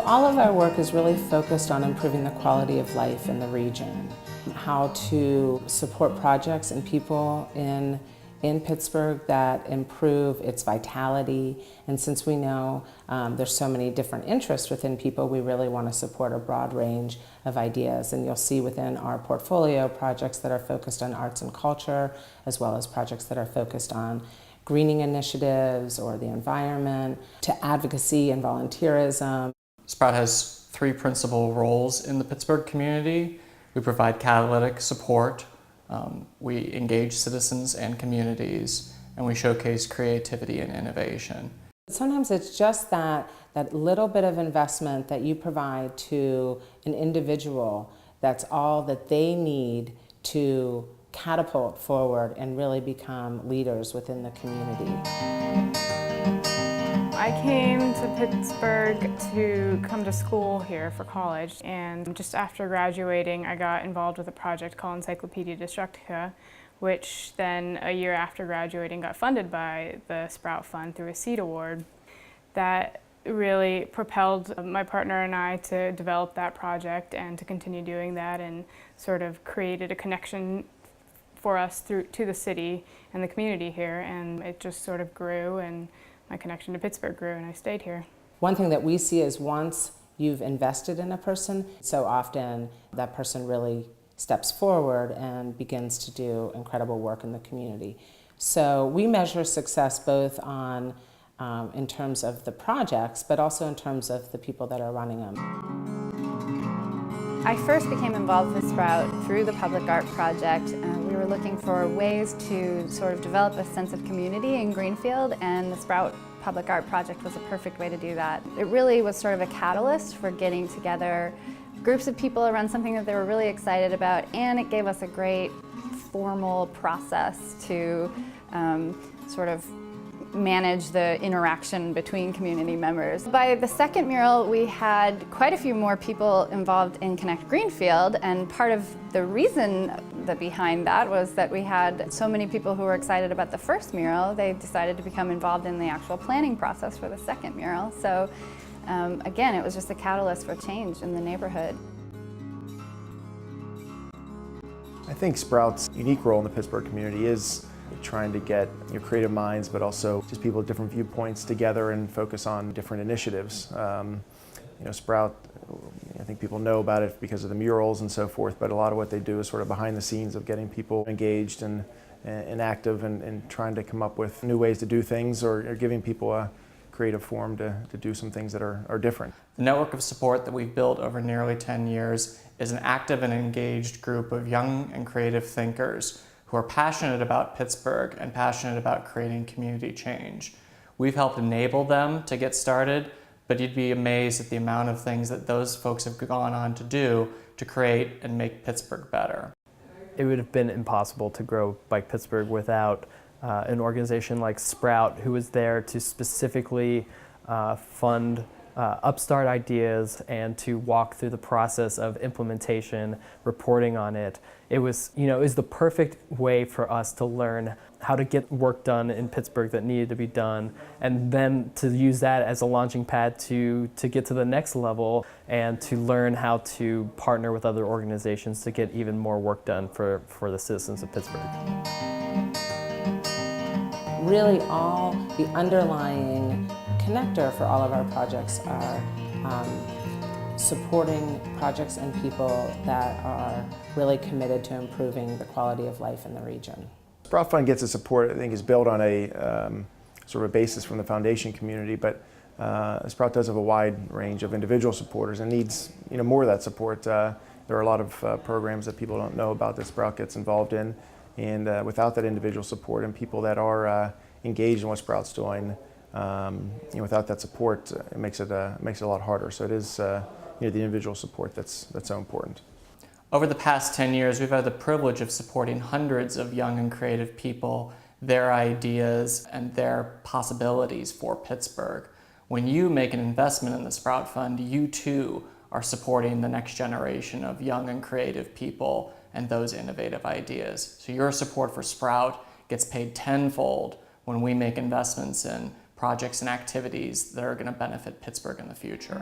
All of our work is really focused on improving the quality of life in the region, how to support projects and people in Pittsburgh that improve its vitality. And since we know there's so many different interests within people, we really want to support a broad range of ideas. And you'll see within our portfolio projects that are focused on arts and culture, as well as projects that are focused on greening initiatives or the environment, to advocacy and volunteerism. Sprout has three principal roles in the Pittsburgh community. We provide catalytic support, we engage citizens and communities, and we showcase creativity and innovation. Sometimes it's just that little bit of investment that you provide to an individual that's all that they need to catapult forward and really become leaders within the community. I came to Pittsburgh to come to school here for college, and just after graduating I got involved with a project called Encyclopedia Destructica, which then a year after graduating got funded by the Sprout Fund through a seed award. That really propelled my partner and I to develop that project and to continue doing that, and sort of created a connection for us to the city and the community here, and it just sort of grew, and my connection to Pittsburgh grew, and I stayed here. One thing that we see is once you've invested in a person, so often that person really steps forward and begins to do incredible work in the community. So we measure success both on in terms of the projects, but also in terms of the people that are running them. I first became involved with Sprout through the Public Art Project. We were looking for ways to sort of develop a sense of community in Greenfield, and the Sprout Public Art Project was a perfect way to do that. It really was sort of a catalyst for getting together groups of people around something that they were really excited about, and it gave us a great formal process to sort of manage the interaction between community members. By the second mural, we had quite a few more people involved in Connect Greenfield, and part of the reason behind that was that we had so many people who were excited about the first mural, they decided to become involved in the actual planning process for the second mural. So again, it was just a catalyst for change in the neighborhood. I think Sprout's unique role in the Pittsburgh community is trying to get creative minds, but also just people with different viewpoints together and focus on different initiatives. Sprout, I think people know about it because of the murals and so forth, but a lot of what they do is sort of behind the scenes of getting people engaged and active and trying to come up with new ways to do things, or giving people a creative form to do some things that are different. The network of support that we've built over nearly 10 years is an active and engaged group of young and creative thinkers who are passionate about Pittsburgh and passionate about creating community change. We've helped enable them to get started, but you'd be amazed at the amount of things that those folks have gone on to do to create and make Pittsburgh better. It would have been impossible to grow Bike Pittsburgh without an organization like Sprout, who was there to specifically fund upstart ideas and to walk through the process of implementation, reporting on it. It was, it was the perfect way for us to learn how to get work done in Pittsburgh that needed to be done, and then to use that as a launching pad to get to the next level and to learn how to partner with other organizations to get even more work done for the citizens of Pittsburgh. Really all the underlying connector for all of our projects are supporting projects and people that are really committed to improving the quality of life in the region. Sprout Fund gets its support, I think, is built on a sort of a basis from the foundation community, but Sprout does have a wide range of individual supporters and needs more of that support. There are a lot of programs that people don't know about that Sprout gets involved in, and without that individual support and people that are engaged in what Sprout's doing, without that support, it makes it a lot harder. So it is the individual support that's so important. Over the past 10 years, we've had the privilege of supporting hundreds of young and creative people, their ideas and their possibilities for Pittsburgh. When you make an investment in the Sprout Fund, you too are supporting the next generation of young and creative people and those innovative ideas. So your support for Sprout gets paid tenfold when we make investments in projects and activities that are going to benefit Pittsburgh in the future.